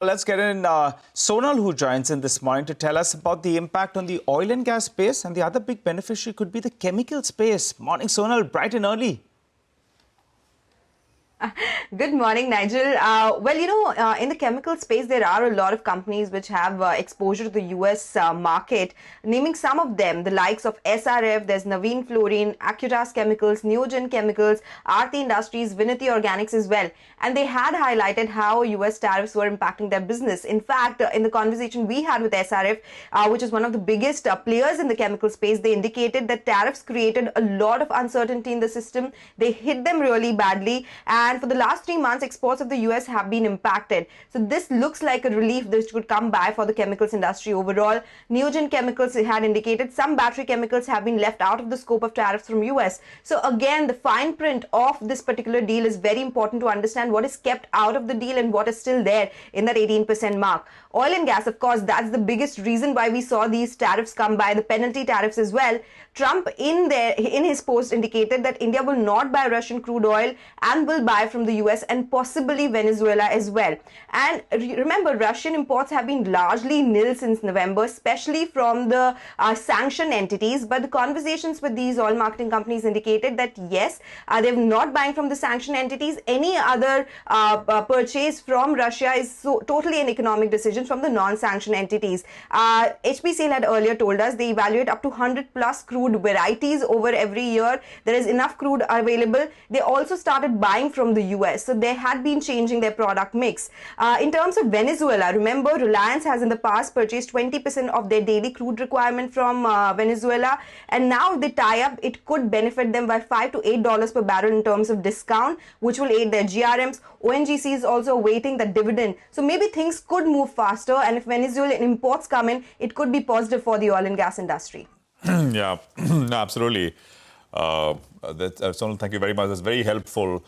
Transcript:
Let's get in Sonal, who joins in this morning to tell us about the impact on the oil and gas space, and the other big beneficiary could be the chemical space. Morning, Sonal, bright and early. Good morning, Nigel. In the chemical space, there are a lot of companies which have exposure to the US market. Naming some of them, the likes of SRF, there's Navin Fluorine, Acutaas Chemicals, Neogen Chemicals, Aarti Industries, Vinati Organics as well. And they had highlighted how US tariffs were impacting their business. In fact, in the conversation we had with SRF, which is one of the biggest players in the chemical space, they indicated that tariffs created a lot of uncertainty in the system. They hit them really badly. And for the last 3 months, exports of the US have been impacted. So this looks like a relief that could come by for the chemicals industry overall. Neogen Chemicals had indicated some battery chemicals have been left out of the scope of tariffs from US. So again, the fine print of this particular deal is very important to understand what is kept out of the deal and what is still there in that 18% mark. Oil and gas, of course, that's the biggest reason why we saw these tariffs come by, the penalty tariffs as well. Trump in his post indicated that India will not buy Russian crude oil and will buy from the US and possibly Venezuela as well. And remember, Russian imports have been largely nil since November, especially from the sanctioned entities. But the conversations with these oil marketing companies indicated that yes, they're not buying from the sanctioned entities. Any other purchase from Russia is totally an economic decision from the non-sanctioned entities. HPCL had earlier told us they evaluate up to 100 plus crude varieties over every year. There is enough crude available. They also started buying from the US. So they had been changing their product mix. In terms of Venezuela, remember Reliance has in the past purchased 20% of their daily crude requirement from Venezuela. And now they tie up, it could benefit them by $5 to $8 per barrel in terms of discount, which will aid their GRMs. ONGC is also awaiting the dividend. So maybe things could move faster. And if Venezuelan imports come in, it could be positive for the oil and gas industry. Yeah, absolutely. Sonal, thank you very much. That's very helpful.